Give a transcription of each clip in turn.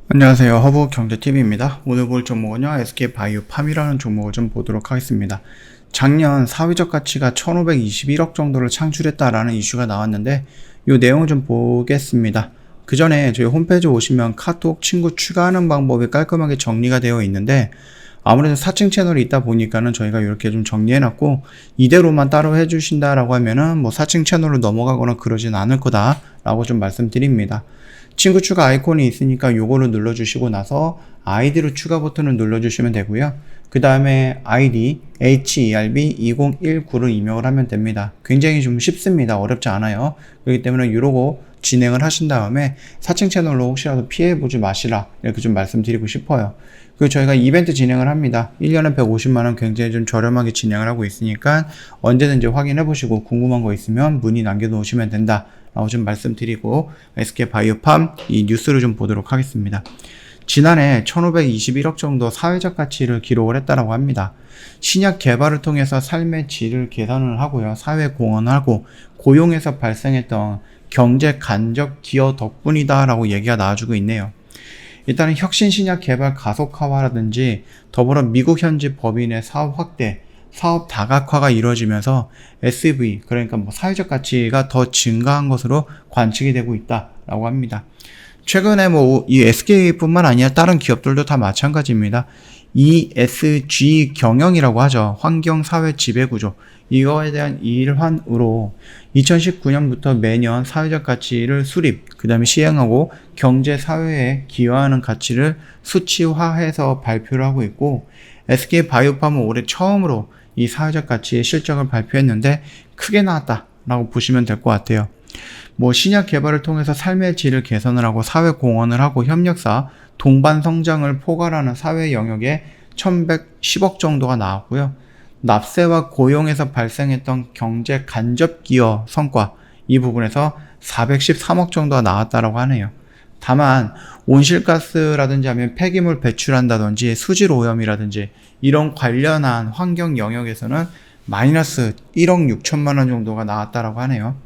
안녕하세요. 허브경제TV입니다. 오늘 볼 종목은요, SK바이오팜이라는 종목을 좀 보도록 하겠습니다. 작년 사회적 가치가 1521억 정도를 창출했다라는 이슈가 나왔는데, 이 내용을 좀 보겠습니다. 그 전에 저희 홈페이지 오시면 카톡 친구 추가하는 방법이 깔끔하게 정리가 되어 있는데, 아무래도 사칭 채널이 있다 보니까는 저희가 이렇게 좀 정리해놨고, 이대로만 따로 해주신다라고 하면은 뭐 사칭 채널로 넘어가거나 그러진 않을 거다라고 좀 말씀드립니다. 친구 추가 아이콘이 있으니까 요거를 눌러주시고 나서 아이디로 추가 버튼을 눌러주시면 되고요. 그 다음에 아이디 HERB2019를 입력을 하면 됩니다. 굉장히 좀 쉽습니다. 어렵지 않아요. 그렇기 때문에 이러고 진행을 하신 다음에 사칭 채널로 혹시라도 피해보지 마시라 이렇게 좀 말씀드리고 싶어요. 그리고 저희가 이벤트 진행을 합니다. 1년에 150만원 굉장히 좀 저렴하게 진행을 하고 있으니까 언제든지 확인해 보시고 궁금한 거 있으면 문의 남겨놓으시면 된다 라고 좀 말씀드리고, SK바이오팜 이 뉴스를 좀 보도록 하겠습니다. 지난해 1521억 정도 사회적 가치를 기록을 했다라고 합니다. 신약 개발을 통해서 삶의 질을 개선을 하고요. 사회 공헌을 하고 고용에서 발생했던 경제 간접 기여 덕분이다 라고 얘기가 나와주고 있네요. 일단은 혁신 신약 개발 가속화라든지 더불어 미국 현지 법인의 사업 확대, 사업 다각화가 이루어지면서 SV, 그러니까 뭐 사회적 가치가 더 증가한 것으로 관측이 되고 있다라고 합니다. 최근에 뭐 이 SK뿐만 아니라 다른 기업들도 다 마찬가지입니다. ESG 경영이라고 하죠. 환경 사회 지배 구조. 이거에 대한 일환으로 2019년부터 매년 사회적 가치를 수립, 그 다음에 시행하고 경제 사회에 기여하는 가치를 수치화해서 발표를 하고 있고, SK바이오팜은 올해 처음으로 이 사회적 가치의 실적을 발표했는데 크게 나왔다라고 보시면 될 것 같아요. 뭐 신약 개발을 통해서 삶의 질을 개선을 하고 사회 공헌을 하고 협력사, 동반 성장을 포괄하는 사회 영역에 1110억 정도가 나왔고요. 납세와 고용에서 발생했던 경제 간접 기여 성과, 이 부분에서 413억 정도가 나왔다라고 하네요. 다만 온실가스라든지 하면 폐기물 배출한다든지 수질 오염이라든지 이런 관련한 환경 영역에서는 마이너스 1억 6천만 원 정도가 나왔다라고 하네요.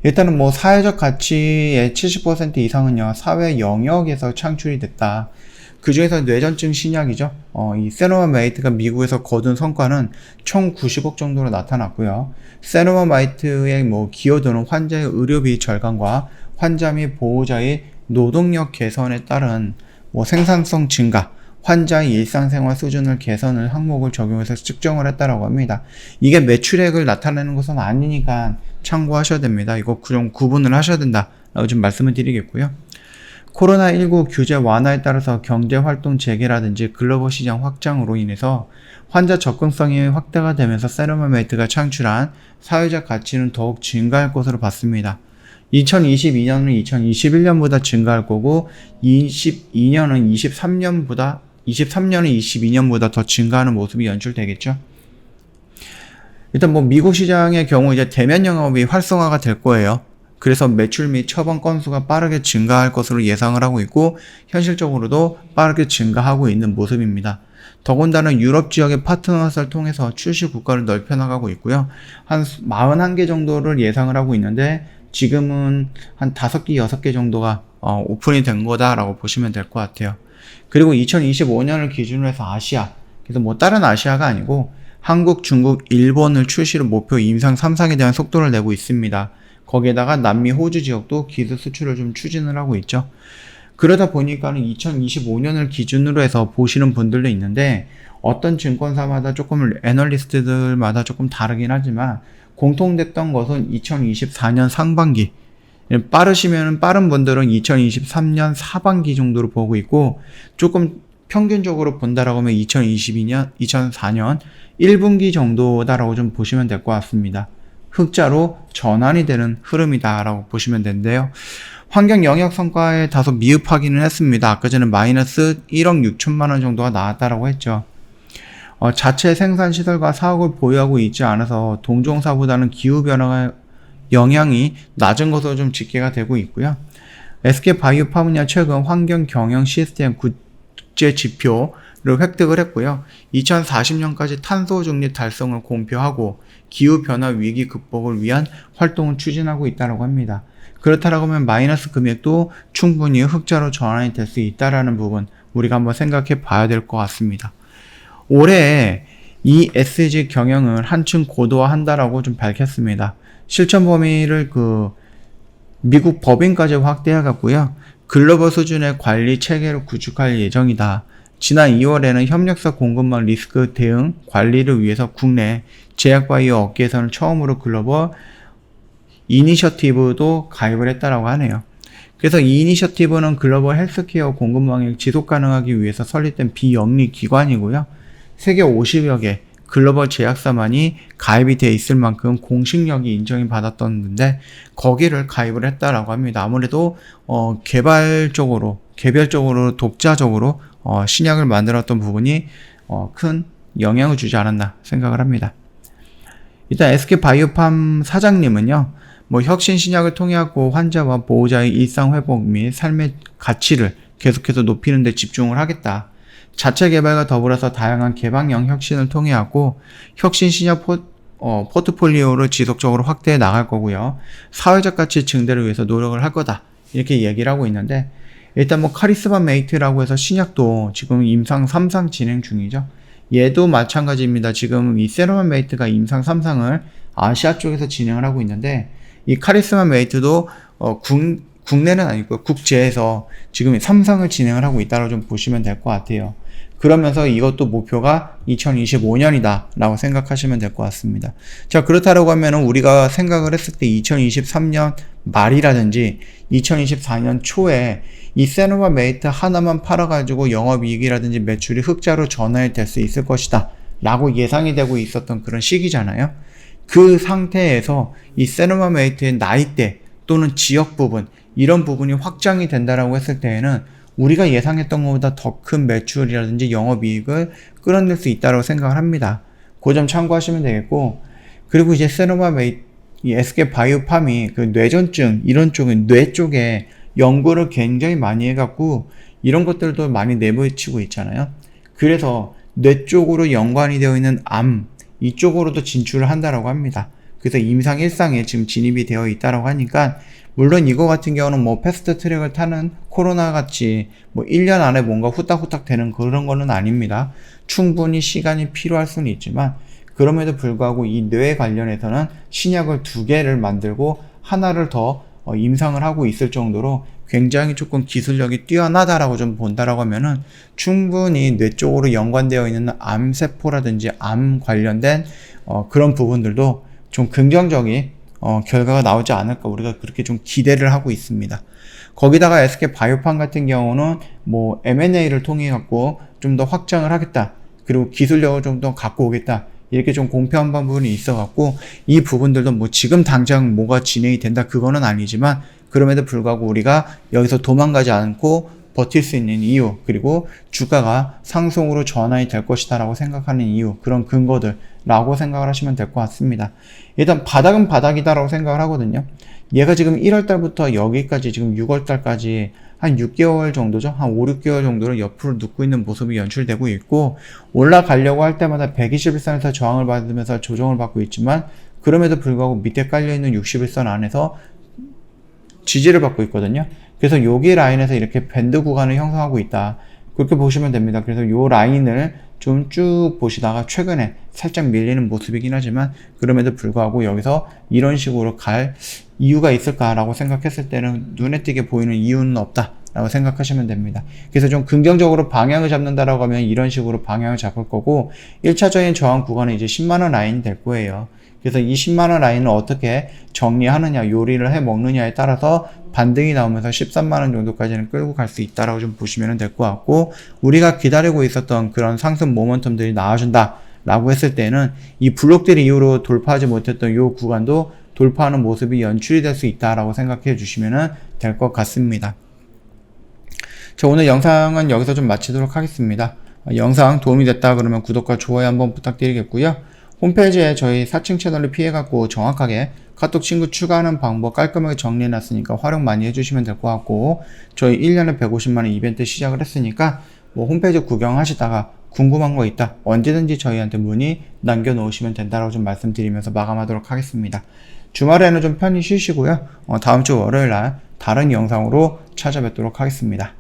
일단은 뭐 사회적 가치의 70% 이상은요, 사회 영역에서 창출이 됐다. 그 중에서 뇌전증 신약이죠. 이 세노마마이트가 미국에서 거둔 성과는 총 90억 정도로 나타났고요. 세노마마이트의 뭐 기여도는 환자의 의료비 절감과 환자 및 보호자의 노동력 개선에 따른 뭐 생산성 증가, 환자의 일상생활 수준을 개선을 항목을 적용해서 측정을 했다라고 합니다. 이게 매출액을 나타내는 것은 아니니까 참고하셔야 됩니다. 이거 좀 구분을 하셔야 된다라고 좀 말씀을 드리겠고요. 코로나19 규제 완화에 따라서 경제활동 재개라든지 글로벌 시장 확장으로 인해서 환자 접근성이 확대가 되면서 세노마메이트가 창출한 사회적 가치는 더욱 증가할 것으로 봤습니다. 2022년은 2021년보다 증가할 거고 22년은 22년보다 더 증가하는 모습이 연출되겠죠. 일단 뭐 미국 시장의 경우 이제 대면 영업이 활성화가 될 거예요. 그래서 매출 및 처방 건수가 빠르게 증가할 것으로 예상을 하고 있고, 현실적으로도 빠르게 증가하고 있는 모습입니다. 더군다나 유럽 지역의 파트너사를 통해서 출시 국가를 넓혀나가고 있고요. 한 41개 정도를 예상을 하고 있는데 지금은 한 5개, 6개 정도가 오픈이 된 거다라고 보시면 될 것 같아요. 그리고 2025년을 기준으로 해서 아시아, 그래서 뭐 다른 아시아가 아니고 한국, 중국, 일본을 출시를 목표 임상 3상에 대한 속도를 내고 있습니다. 거기에다가 남미, 호주 지역도 기술 수출을 좀 추진을 하고 있죠. 그러다 보니까는 2025년을 기준으로 해서 보시는 분들도 있는데, 어떤 증권사마다 조금 애널리스트들마다 조금 다르긴 하지만 공통됐던 것은 2024년 상반기, 빠르시면 빠른 분들은 2023년 하반기 정도로 보고 있고, 조금 평균적으로 본다라고 하면 2024년 1분기 정도다라고 좀 보시면 될 것 같습니다. 흑자로 전환이 되는 흐름이다라고 보시면 되는데요. 환경 영역 성과에 다소 미흡하기는 했습니다. 아까 전에 마이너스 1억 6천만 원 정도가 나왔다라고 했죠. 자체 생산 시설과 사옥을 보유하고 있지 않아서 동종사보다는 기후변화가 영향이 낮은 것으로 좀 집계가 되고 있고요. SK바이오팜은요, 최근 환경 경영 시스템 국제 지표 획득을 했고요. 2040년까지 탄소 중립 달성을 공표하고 기후변화 위기 극복을 위한 활동을 추진하고 있다고 합니다. 그렇다고 하면 마이너스 금액도 충분히 흑자로 전환이 될 수 있다는 부분 우리가 한번 생각해 봐야 될 것 같습니다. 올해 ESG 경영을 한층 고도화한다라고 좀 밝혔습니다. 실천 범위를 미국 법인까지 확대해 갔고요. 글로벌 수준의 관리 체계를 구축할 예정이다. 지난 2월에는 협력사 공급망 리스크 대응 관리를 위해서 국내 제약바이오 업계에서는 처음으로 글로벌 이니셔티브도 가입을 했다라고 하네요. 그래서 이 이니셔티브는 글로벌 헬스케어 공급망을 지속 가능하기 위해서 설립된 비영리 기관이고요. 세계 50여 개 글로벌 제약사만이 가입이 돼 있을 만큼 공식력이 인정이 받았던 건데 거기를 가입을 했다라고 합니다. 아무래도 개별적으로 독자적으로 신약을 만들었던 부분이 큰 영향을 주지 않았나 생각을 합니다. 일단 SK바이오팜 사장님은요. 혁신 신약을 통해갖고 환자와 보호자의 일상 회복 및 삶의 가치를 계속해서 높이는 데 집중을 하겠다. 자체 개발과 더불어서 다양한 개방형 혁신을 통해갖고 혁신 신약 포트폴리오를 지속적으로 확대해 나갈 거고요. 사회적 가치 증대를 위해서 노력을 할 거다. 이렇게 얘기를 하고 있는데 일단 카리스마 메이트라고 해서 신약도 지금 임상 3상 진행 중이죠. 얘도 마찬가지입니다. 지금 이 세로마 메이트가 임상 3상을 아시아 쪽에서 진행을 하고 있는데 이 카리스마 메이트도 국내는 아니고 국제에서 지금 3상을 진행을 하고 있다고 좀 보시면 될 것 같아요. 그러면서 이것도 목표가 2025년이다 라고 생각하시면 될 것 같습니다. 자, 그렇다라고 하면은 우리가 생각을 했을 때 2023년 말이라든지 2024년 초에 이 세노바 메이트 하나만 팔아가지고 영업이익이라든지 매출이 흑자로 전환이 될 수 있을 것이다 라고 예상이 되고 있었던 그런 시기잖아요. 그 상태에서 이 세노바 메이트의 나이대 또는 지역 부분 이런 부분이 확장이 된다라고 했을 때에는 우리가 예상했던 것보다 더 큰 매출이라든지 영업이익을 끌어낼 수 있다고 생각을 합니다. 그 점 참고하시면 되겠고, 그리고 이제 세노바 메이트, 이 SK바이오팜이 그 뇌전증 이런 쪽에 뇌 쪽에 연구를 굉장히 많이 해갖고 이런 것들도 많이 내부치고 있잖아요. 그래서 뇌 쪽으로 연관이 되어 있는 암 이쪽으로도 진출을 한다라고 합니다. 그래서 임상 1상에 지금 진입이 되어 있다라고 하니까 물론 이거 같은 경우는 패스트 트랙을 타는 코로나 같이 1년 안에 뭔가 후딱후딱 되는 그런 거는 아닙니다. 충분히 시간이 필요할 수는 있지만 그럼에도 불구하고 이 뇌 관련해서는 신약을 2개를 만들고 하나를 더 임상을 하고 있을 정도로 굉장히 조금 기술력이 뛰어나다라고 좀 본다라고 하면은 충분히 뇌 쪽으로 연관되어 있는 암세포라든지 암 관련된 그런 부분들도 좀 긍정적인 결과가 나오지 않을까 우리가 그렇게 좀 기대를 하고 있습니다. 거기다가 SK바이오팜 같은 경우는 M&A를 통해 갖고 좀 더 확장을 하겠다. 그리고 기술력을 좀 더 갖고 오겠다. 이렇게 좀 공표한 부분이 있어 갖고 이 부분들도 지금 당장 뭐가 진행이 된다 그거는 아니지만 그럼에도 불구하고 우리가 여기서 도망가지 않고 버틸 수 있는 이유 그리고 주가가 상승으로 전환이 될 것이다 라고 생각하는 이유 그런 근거들 라고 생각을 하시면 될 것 같습니다. 일단 바닥은 바닥이다 라고 생각을 하거든요. 얘가 지금 1월달부터 여기까지 지금 6월달까지 한 6개월 정도죠. 한 5, 6개월 정도를 옆으로 눕고 있는 모습이 연출되고 있고 올라가려고 할 때마다 121선에서 저항을 받으면서 조정을 받고 있지만 그럼에도 불구하고 밑에 깔려있는 61선 안에서 지지를 받고 있거든요. 그래서 여기 라인에서 이렇게 밴드 구간을 형성하고 있다. 그렇게 보시면 됩니다. 그래서 이 라인을 좀 쭉 보시다가 최근에 살짝 밀리는 모습이긴 하지만 그럼에도 불구하고 여기서 이런 식으로 갈 이유가 있을까라고 생각했을 때는 눈에 띄게 보이는 이유는 없다 라고 생각하시면 됩니다. 그래서 좀 긍정적으로 방향을 잡는다라고 하면 이런 식으로 방향을 잡을 거고 1차적인 저항 구간은 이제 10만원 라인이 될 거예요. 그래서 이 10만원 라인을 어떻게 정리하느냐 요리를 해 먹느냐에 따라서 반등이 나오면서 13만원 정도까지는 끌고 갈 수 있다라고 좀 보시면 될 것 같고 우리가 기다리고 있었던 그런 상승 모멘텀들이 나와준다 라고 했을 때는 이 블록들 이후로 돌파하지 못했던 이 구간도 돌파하는 모습이 연출이 될 수 있다라고 생각해 주시면 될 것 같습니다. 자, 오늘 영상은 여기서 좀 마치도록 하겠습니다. 영상 도움이 됐다 그러면 구독과 좋아요 한번 부탁드리겠고요. 홈페이지에 저희 4층 채널을 피해갖고 정확하게 카톡 친구 추가하는 방법 깔끔하게 정리해놨으니까 활용 많이 해주시면 될 것 같고 저희 1년에 150만원 이벤트 시작을 했으니까 홈페이지 구경하시다가 궁금한 거 있다 언제든지 저희한테 문의 남겨놓으시면 된다라고 좀 말씀드리면서 마감하도록 하겠습니다. 주말에는 좀 편히 쉬시고요. 다음 주 월요일 날 다른 영상으로 찾아뵙도록 하겠습니다.